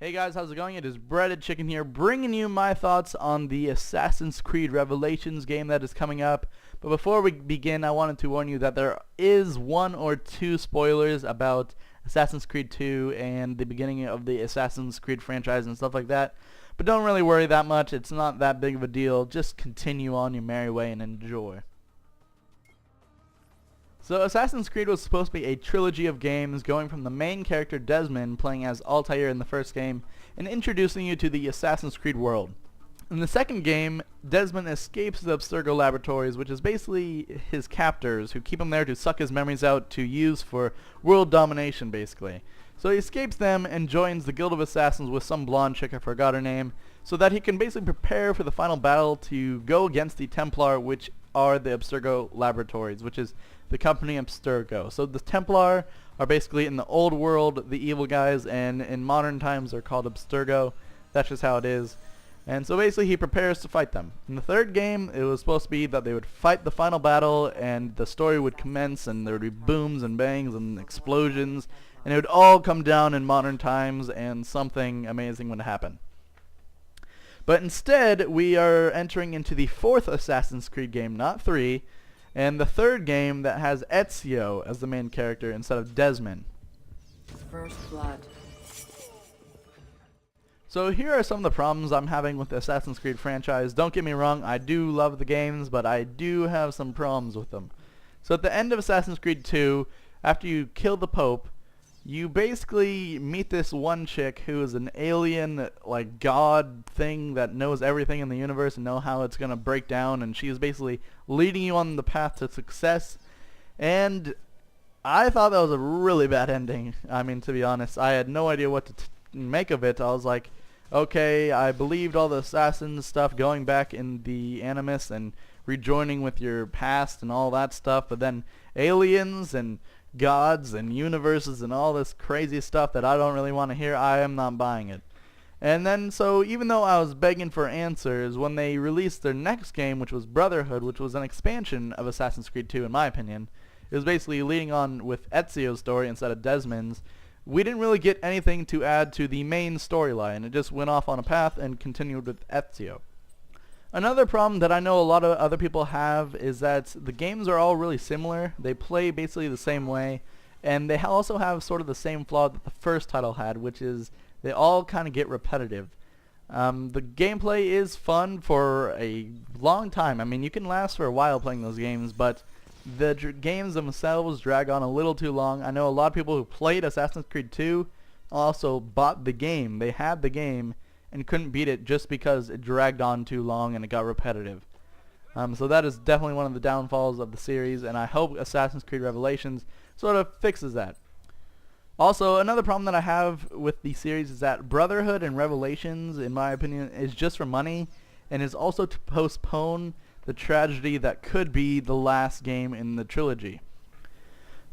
Hey guys, how's it going? It is Breaded Chicken here, bringing you my thoughts on the Assassin's Creed Revelations game that is coming up. But before we begin, I wanted to warn you that there is one or two spoilers about Assassin's Creed 2 and the beginning of the Assassin's Creed franchise and stuff like that. But don't really worry that much, it's not that big of a deal. Just continue on your merry way and enjoy. So Assassin's Creed was supposed to be a trilogy of games going from the main character Desmond playing as Altair in the first game and introducing you to the Assassin's Creed world. In the second game, Desmond escapes the Abstergo laboratories, which is basically his captors who keep him there to suck his memories out to use for world domination basically. So he escapes them and joins the Guild of Assassins with some blonde chick, I forgot her name, so that he can basically prepare for the final battle to go against the Templar, which are the Abstergo laboratories, which is the company Abstergo. So the Templar are basically in the old world the evil guys, and in modern times they're called Abstergo. That's just how it is. And so basically he prepares to fight them. In the third game, it was supposed to be that they would fight the final battle and the story would commence and there would be booms and bangs and explosions and it would all come down in modern times and something amazing would happen. But instead, we are entering into the fourth Assassin's Creed game, not 3, and the third game that has Ezio as the main character instead of Desmond. First blood. So here are some of the problems I'm having with the Assassin's Creed franchise. Don't get me wrong, I do love the games, but I do have some problems with them. So at the end of Assassin's Creed 2, after you kill the Pope, you basically meet this one chick who is an alien, like, god thing that knows everything in the universe and know how it's going to break down, and she is basically leading you on the path to success. And I thought that was a really bad ending. I mean, to be honest, I had no idea what to make of it. I was like, okay, I believed all the assassin stuff going back in the Animus and rejoining with your past and all that stuff, but then aliens and gods and universes and all this crazy stuff that I don't really want to hear, I am not buying it. And then, so even though I was begging for answers, when they released their next game, which was Brotherhood, which was an expansion of Assassin's Creed 2 in my opinion, it was basically leading on with Ezio's story instead of Desmond's, we didn't really get anything to add to the main storyline. It just went off on a path and continued with Ezio. Another problem that I know a lot of other people have is that the games are all really similar. They play basically the same way, and they also have sort of the same flaw that the first title had, which is they all kind of get repetitive. The gameplay is fun for a long time. I mean, you can last for a while playing those games, but the games themselves drag on a little too long. I know a lot of people who played Assassin's Creed 2 also bought the game. They had the game and couldn't beat it just because it dragged on too long and it got repetitive. So that is definitely one of the downfalls of the series, and I hope Assassin's Creed Revelations sort of fixes that. Also, another problem that I have with the series is that Brotherhood and Revelations, in my opinion, is just for money, and is also to postpone the tragedy that could be the last game in the trilogy.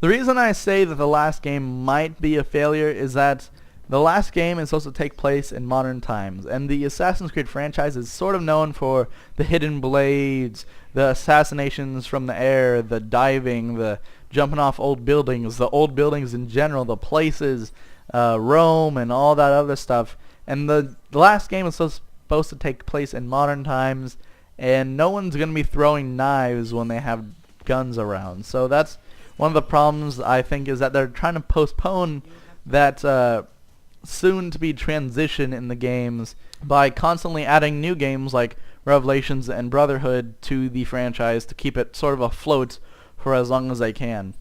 The reason I say that the last game might be a failure is that the last game is supposed to take place in modern times, and the Assassin's Creed franchise is sort of known for the hidden blades, the assassinations from the air, the diving, the jumping off old buildings, the old buildings in general, the places, Rome, and all that other stuff. And the last game is supposed to take place in modern times, and no one's going to be throwing knives when they have guns around. So that's one of the problems, I think, is that they're trying to postpone that soon-to-be transition in the games by constantly adding new games like Revelations and Brotherhood to the franchise to keep it sort of afloat for as long as they can.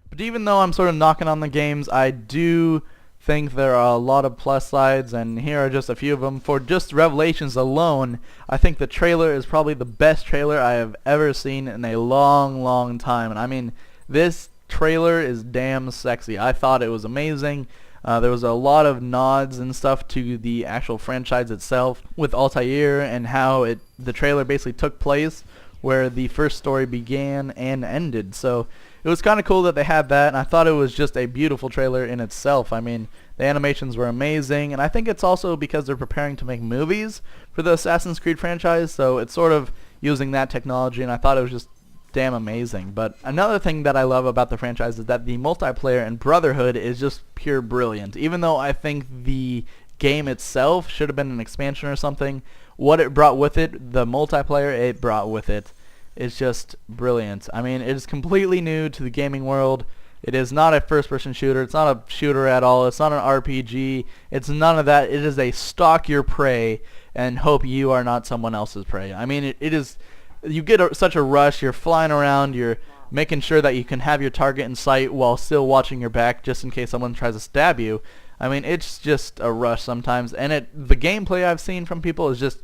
But even though I'm sort of knocking on the games, I do think there are a lot of plus sides, and here are just a few of them. For just Revelations alone, I think the trailer is probably the best trailer I have ever seen in a long, long time. And I mean, this trailer is damn sexy. I thought it was amazing. There was a lot of nods and stuff to the actual franchise itself with Altair and how the trailer basically took place where the first story began and ended. So it was kind of cool that they had that, and I thought it was just a beautiful trailer in itself. I mean, the animations were amazing, and I think it's also because they're preparing to make movies for the Assassin's Creed franchise, so it's sort of using that technology, and I thought it was just damn amazing. But another thing that I love about the franchise is that the multiplayer in Brotherhood is just pure brilliant. Even though I think the game itself should have been an expansion or something. What it brought with it, the multiplayer it brought with it, is just brilliant. I mean, it is completely new to the gaming world. It is not a first-person shooter. It's not a shooter at all. It's not an RPG. It's none of that. It is a stalk your prey and hope you are not someone else's prey. I mean, it is... You get such a rush. You're flying around. You're making sure that you can have your target in sight while still watching your back just in case someone tries to stab you. I mean, it's just a rush sometimes. And the gameplay I've seen from people is just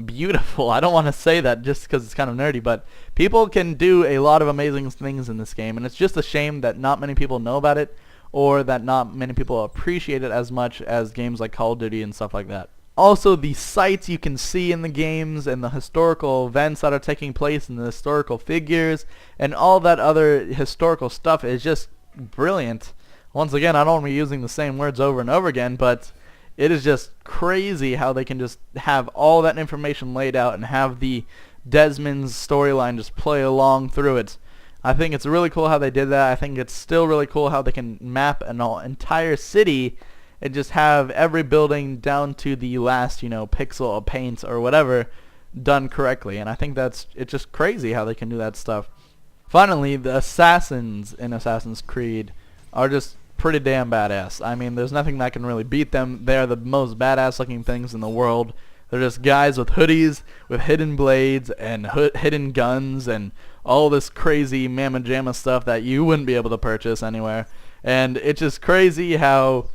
beautiful. I don't want to say that just because it's kind of nerdy, but people can do a lot of amazing things in this game, and it's just a shame that not many people know about it, or that not many people appreciate it as much as games like Call of Duty and stuff like that. Also, the sights you can see in the games, and the historical events that are taking place, and the historical figures, and all that other historical stuff is just brilliant. Once again, I don't want to be using the same words over and over again, but it is just crazy how they can just have all that information laid out and have the Desmond's storyline just play along through it. I think it's really cool how they did that. I think it's still really cool how they can map an entire city and just have every building down to the last, pixel of paint or whatever done correctly. And I think it's just crazy how they can do that stuff. Finally, the assassins in Assassin's Creed are just pretty damn badass. I mean, there's nothing that can really beat them. They are the most badass looking things in the world. They're just guys with hoodies, with hidden blades, and hidden guns, and all this crazy mamma jamma stuff that you wouldn't be able to purchase anywhere. And it's just crazy how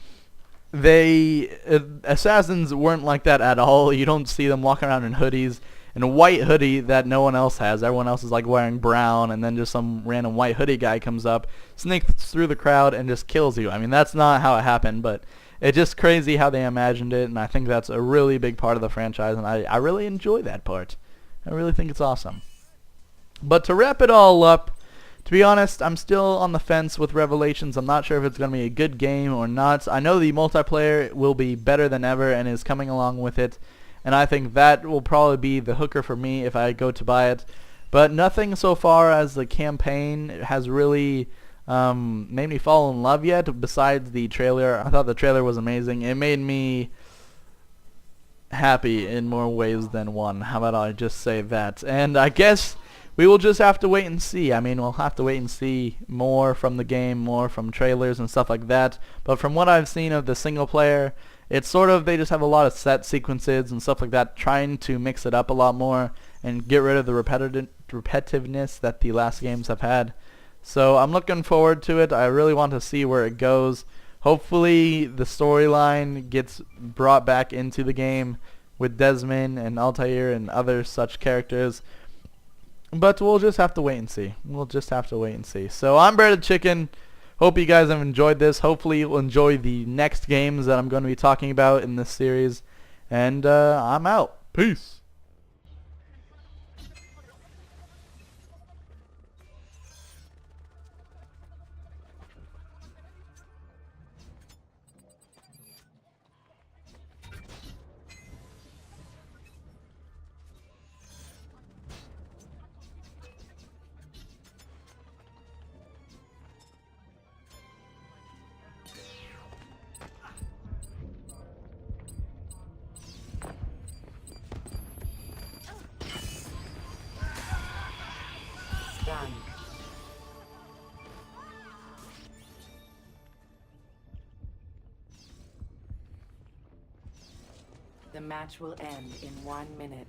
assassins weren't like that at all. You don't see them walking around in hoodies. And a white hoodie that no one else has. Everyone else is like wearing brown, and then just some random white hoodie guy comes up, sneaks through the crowd, and just kills you. I mean, that's not how it happened, but it's just crazy how they imagined it, and I think that's a really big part of the franchise, and I really enjoy that part. I really think it's awesome. But to wrap it all up, to be honest, I'm still on the fence with Revelations. I'm not sure if it's going to be a good game or not. I know the multiplayer will be better than ever and is coming along with it. And I think that will probably be the hooker for me if I go to buy it. But nothing so far as the campaign has really made me fall in love yet, besides the trailer. I thought the trailer was amazing. It made me happy in more ways than one. How about I just say that? And I guess we will just have to wait and see. I mean, we'll have to wait and see more from the game, more from trailers and stuff like that. But from what I've seen of the single player, it's sort of, they just have a lot of set sequences and stuff like that, trying to mix it up a lot more and get rid of the repetitiveness that the last games have had. So I'm looking forward to it. I really want to see where it goes. Hopefully the storyline gets brought back into the game with Desmond and Altair and other such characters. But we'll just have to wait and see. So I'm Breaded Chicken. Hope you guys have enjoyed this. Hopefully you'll enjoy the next games that I'm going to be talking about in this series. And I'm out. Peace. Done. The match will end in 1 minute.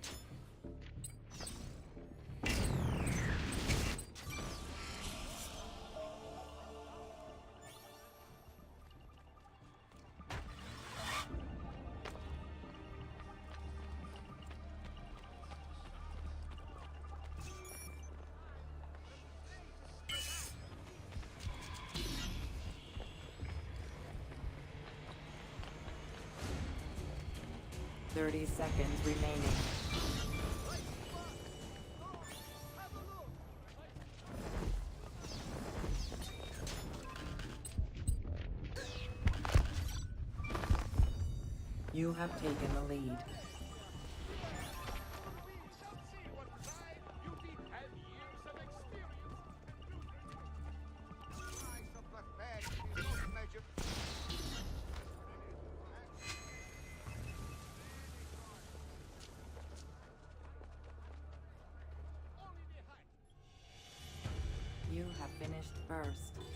Thirty seconds remaining. You have taken the lead. finished first.